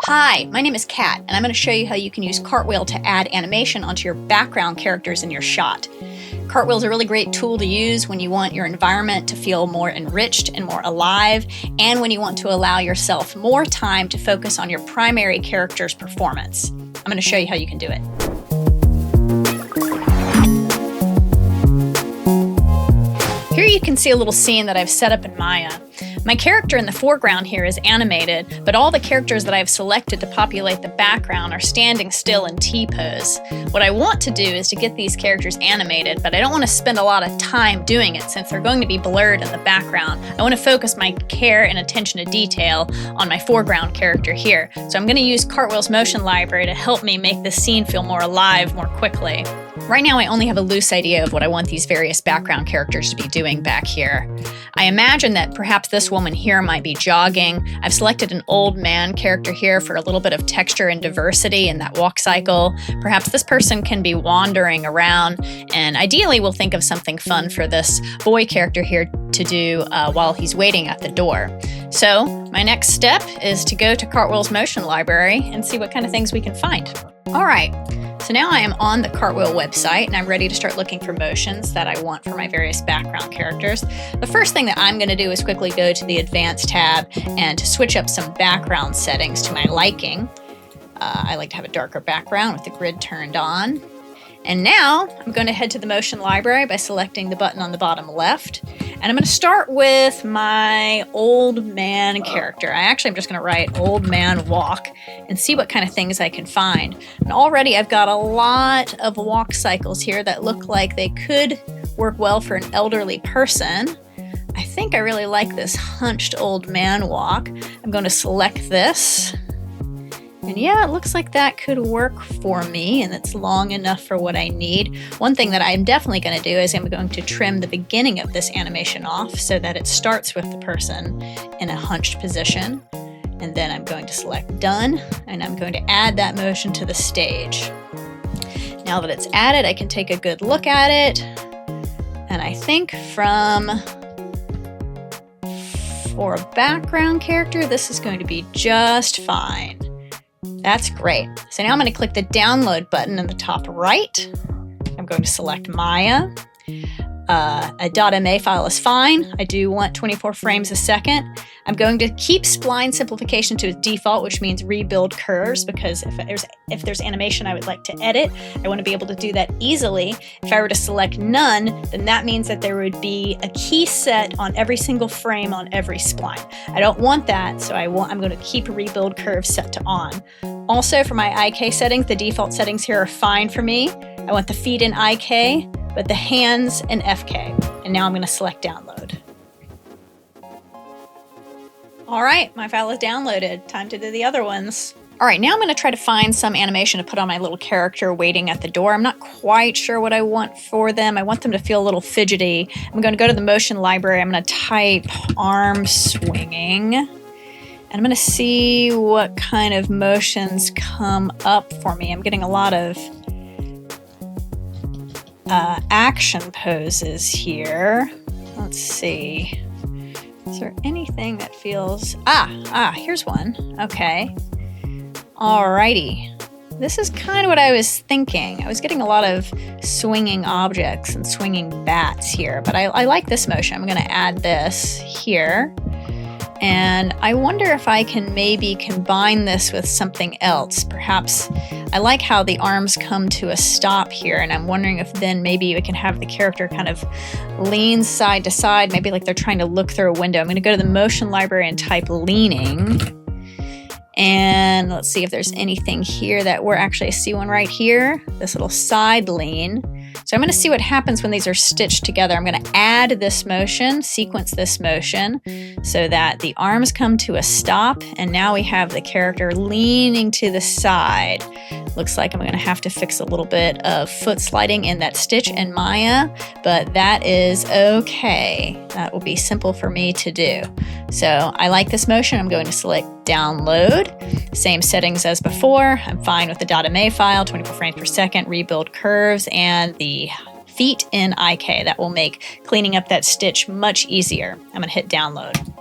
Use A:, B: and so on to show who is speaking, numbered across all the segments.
A: Hi, my name is Kat, and I'm going to show you how you can use Cartwheel to add animation onto your background characters in your shot. Cartwheel is a really great tool to use when you want your environment to feel more enriched and more alive, and when you want to allow yourself more time to focus on your primary character's performance. I'm going to show you how you can do it. Here you can see a little scene that I've set up in Maya. My character in the foreground here is animated, but all the characters that I've selected to populate the background are standing still in T-pose. What I want to do is to get these characters animated, but I don't want to spend a lot of time doing it since they're going to be blurred in the background. I want to focus my care and attention to detail on my foreground character here. So I'm going to use Cartwheel's motion library to help me make this scene feel more alive more quickly. Right now I only have a loose idea of what I want these various background characters to be doing back here. I imagine that perhaps this woman here might be jogging. I've selected an old man character here for a little bit of texture and diversity in that walk cycle. Perhaps this person can be wandering around, and ideally we'll think of something fun for this boy character here to do while he's waiting at the door. So my next step is to go to Cartwheel's motion library and see what kind of things we can find. All right. So now I am on the Cartwheel website and I'm ready to start looking for motions that I want for my various background characters. The first thing that I'm going to do is quickly go to the Advanced tab and to switch up some background settings to my liking. I like to have a darker background with the grid turned on. And now I'm going to head to the motion library by selecting the button on the bottom left. And I'm going to start with my old man character. I'm just going to write old man walk and see what kind of things I can find. And already I've got a lot of walk cycles here that look like they could work well for an elderly person. I think I really like this hunched old man walk. I'm going to select this. And yeah, it looks like that could work for me, and it's long enough for what I need. One thing that I'm definitely going to do is I'm going to trim the beginning of this animation off so that it starts with the person in a hunched position. And then I'm going to select done, and I'm going to add that motion to the stage. Now that it's added, I can take a good look at it. And I think for a background character, this is going to be just fine. That's great. So now I'm going to click the download button in the top right. I'm going to select Maya. A .ma file is fine. I do want 24 frames a second. I'm going to keep spline simplification to its default, which means rebuild curves, because if there's animation I would like to edit, I want to be able to do that easily. If I were to select none, then that means that there would be a key set on every single frame on every spline. I don't want that, so I'm going to keep rebuild curves set to on. Also, for my IK settings, the default settings here are fine for me. I want the feet in IK, but the hands in FK. And now I'm going to select download. All right, my file is downloaded. Time to do the other ones. All right, now I'm going to try to find some animation to put on my little character waiting at the door. I'm not quite sure what I want for them. I want them to feel a little fidgety. I'm going to go to the motion library. I'm going to type arm swinging. And I'm going to see what kind of motions come up for me. I'm getting a lot of action poses here. Let's see. Is there anything that feels... here's one. Okay. Alrighty. This is kind of what I was thinking. I was getting a lot of swinging objects and swinging bats here, but I like this motion. I'm going to add this here. And I wonder if I can maybe combine this with something else. Perhaps I like how the arms come to a stop here, and I'm wondering if then maybe we can have the character kind of lean side to side, maybe like they're trying to look through a window. I'm going to go to the motion library and type leaning. And let's see if there's anything here that I see one right here, this little side lean. So I'm going to see what happens when these are stitched together. I'm going to add this motion, sequence this motion, so that the arms come to a stop, and now we have the character leaning to the side. Looks like I'm going to have to fix a little bit of foot sliding in that stitch in Maya, but that is okay. That will be simple for me to do. So I like this motion. I'm going to select download. Same settings as before. I'm fine with the .ma file, 24 frames per second, rebuild curves, and the feet in IK. That will make cleaning up that stitch much easier. I'm going to hit download.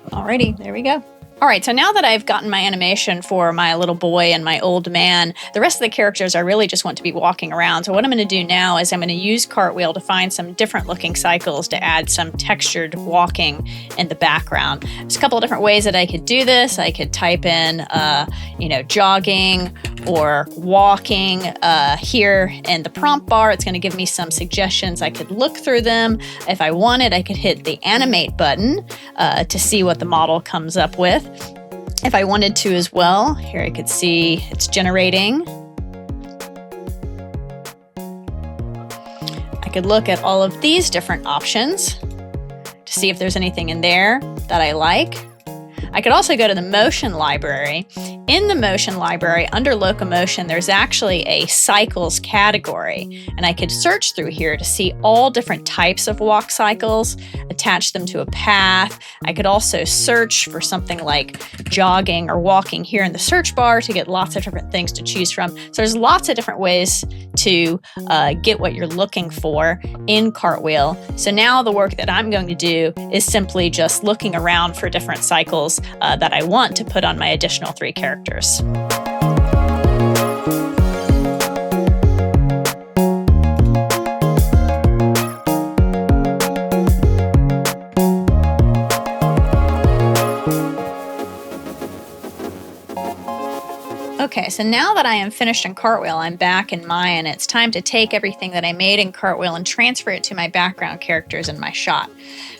A: Alrighty, there we go. All right, so now that I've gotten my animation for my little boy and my old man, the rest of the characters I really just want to be walking around. So what I'm going to do now is I'm going to use Cartwheel to find some different looking cycles to add some textured walking in the background. There's a couple of different ways that I could do this. I could type in, jogging or walking here in the prompt bar. It's going to give me some suggestions. I could look through them. If I wanted, I could hit the animate button to see what the model comes up with. If I wanted to as well, here I could see it's generating. I could look at all of these different options to see if there's anything in there that I like. I could also go to the motion library. In the motion library, under locomotion, there's actually a cycles category, and I could search through here to see all different types of walk cycles, attach them to a path. I could also search for something like jogging or walking here in the search bar to get lots of different things to choose from. So there's lots of different ways to get what you're looking for in Cartwheel. So now the work that I'm going to do is simply just looking around for different cycles that I want to put on my additional 3 characters. Okay, so now that I am finished in Cartwheel, I'm back in Maya, and it's time to take everything that I made in Cartwheel and transfer it to my background characters in my shot.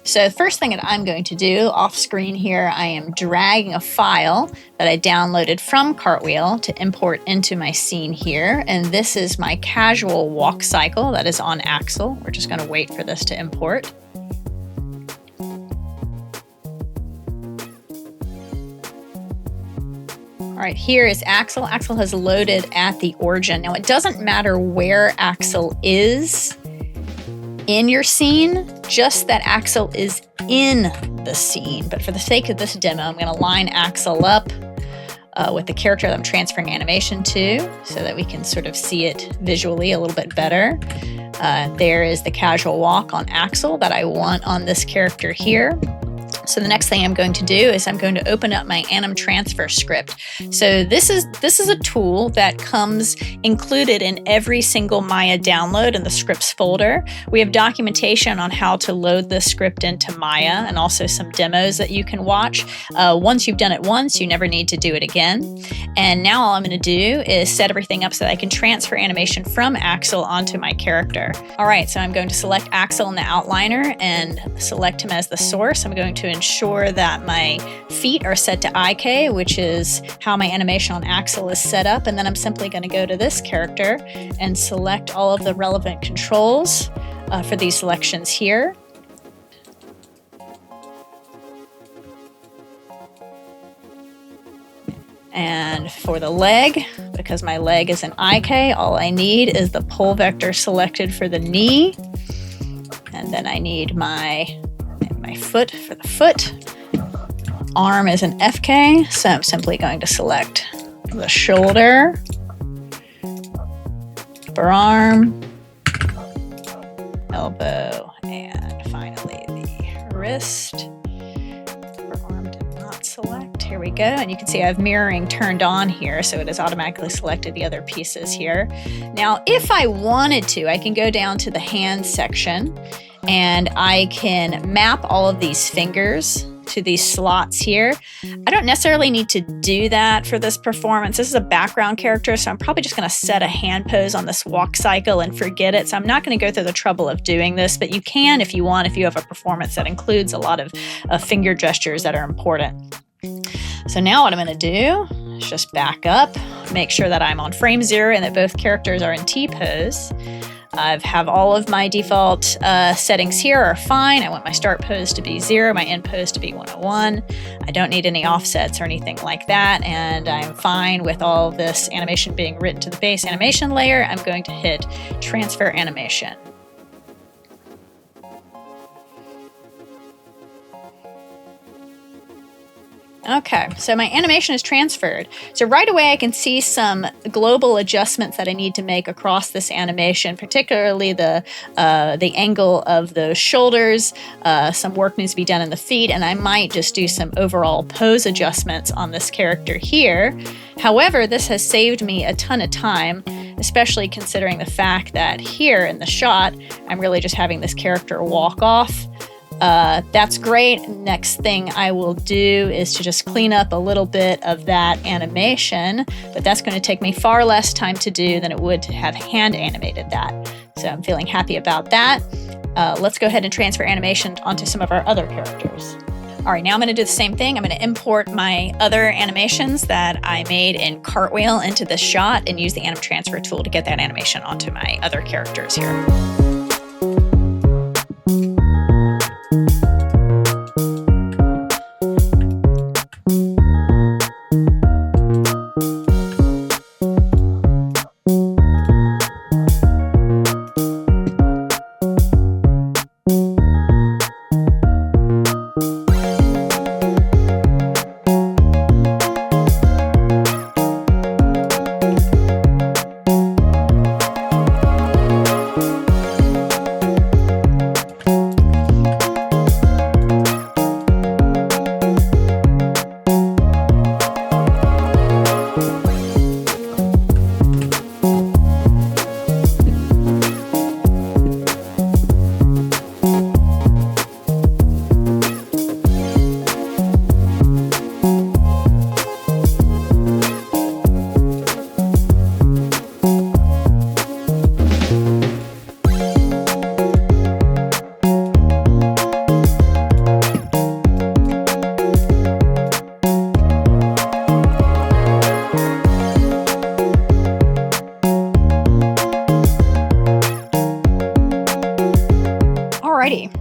A: So the first thing that I'm going to do off screen here, I am dragging a file that I downloaded from Cartwheel to import into my scene here. And this is my casual walk cycle that is on Axel. We're just going to wait for this to import. All right, here is Axel. Axel has loaded at the origin. Now, it doesn't matter where Axel is in your scene, just that Axel is in the scene. But for the sake of this demo, I'm going to line Axel up with the character that I'm transferring animation to so that we can sort of see it visually a little bit better. There is the casual walk on Axel that I want on this character here. So the next thing I'm going to do is I'm going to open up my anim transfer script. So this is a tool that comes included in every single Maya download in the scripts folder. We have documentation on how to load this script into Maya and also some demos that you can watch. Once you've done it once, you never need to do it again. And now all I'm going to do is set everything up so that I can transfer animation from Axel onto my character. All right, so I'm going to select Axel in the outliner and select him as the source. I'm going to ensure that my feet are set to IK, which is how my animation on Axel is set up. And then I'm simply going to go to this character and select all of the relevant controls for these selections here. And for the leg, because my leg is an IK, all I need is the pull vector selected for the knee. And then I need my foot for the foot. Arm is an FK, so I'm simply going to select the shoulder, upper arm, elbow, and finally the wrist. Upper arm did not select. Here we go. And you can see I have mirroring turned on here, so it has automatically selected the other pieces here. Now, if I wanted to, I can go down to the hand section and I can map all of these fingers to these slots here. I don't necessarily need to do that for this performance. This is a background character, so I'm probably just going to set a hand pose on this walk cycle and forget it. So I'm not going to go through the trouble of doing this, but you can if you want, if you have a performance that includes a lot of finger gestures that are important. So now what I'm going to do is just back up, make sure that I'm on frame 0 and that both characters are in T-pose. I have all of my default settings here are fine. I want my start pose to be 0, my end pose to be 101. I don't need any offsets or anything like that, and I'm fine with all of this animation being written to the base animation layer. I'm going to hit transfer animation. Okay, so my animation is transferred. So right away I can see some global adjustments that I need to make across this animation, particularly the angle of the shoulders. Some work needs to be done in the feet, and I might just do some overall pose adjustments on this character here. However, this has saved me a ton of time, especially considering the fact that here in the shot, I'm really just having this character walk off. That's great. Next thing I will do is to just clean up a little bit of that animation, but that's going to take me far less time to do than it would to have hand animated that. So I'm feeling happy about that. Let's go ahead and transfer animation onto some of our other characters. All right, now I'm going to do the same thing. I'm going to import my other animations that I made in Cartwheel into this shot and use the anim transfer tool to get that animation onto my other characters here.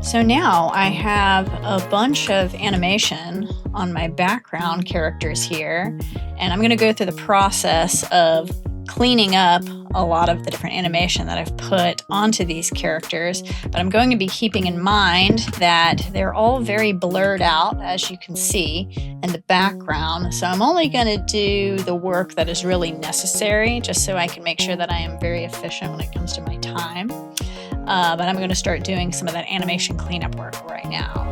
A: So now I have a bunch of animation on my background characters here, and I'm going to go through the process of cleaning up a lot of the different animation that I've put onto these characters, but I'm going to be keeping in mind that they're all very blurred out, as you can see in the background. So I'm only going to do the work that is really necessary, just so I can make sure that I am very efficient when it comes to my time. But I'm going to start doing some of that animation cleanup work right now.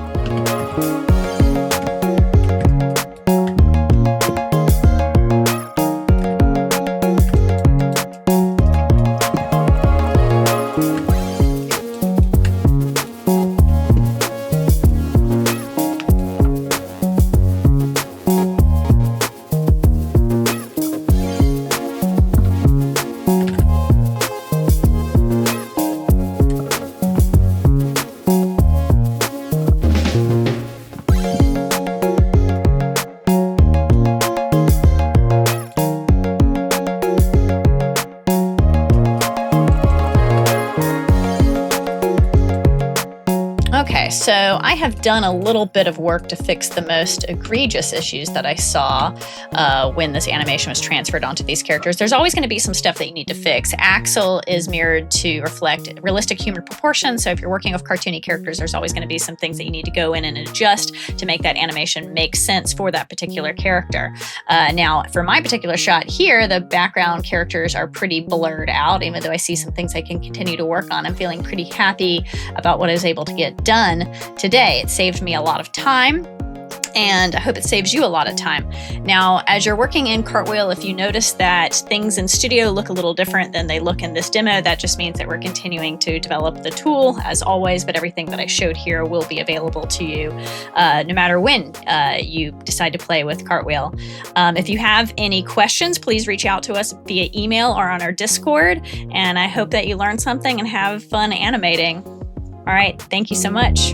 A: Okay, so I have done a little bit of work to fix the most egregious issues that I saw when this animation was transferred onto these characters. There's always going to be some stuff that you need to fix. Axle is mirrored to reflect realistic human proportions, so if you're working with cartoony characters, there's always going to be some things that you need to go in and adjust to make that animation make sense for that particular character. Now, for my particular shot here, the background characters are pretty blurred out, even though I see some things I can continue to work on. I'm feeling pretty happy about what I was able to get done today. It saved me a lot of time, and I hope it saves you a lot of time. Now, as you're working in Cartwheel, if you notice that things in Studio look a little different than they look in this demo, that just means that we're continuing to develop the tool as always, but everything that I showed here will be available to you no matter when you decide to play with Cartwheel. If you have any questions, please reach out to us via email or on our Discord, and I hope that you learned something and have fun animating. All right, thank you so much.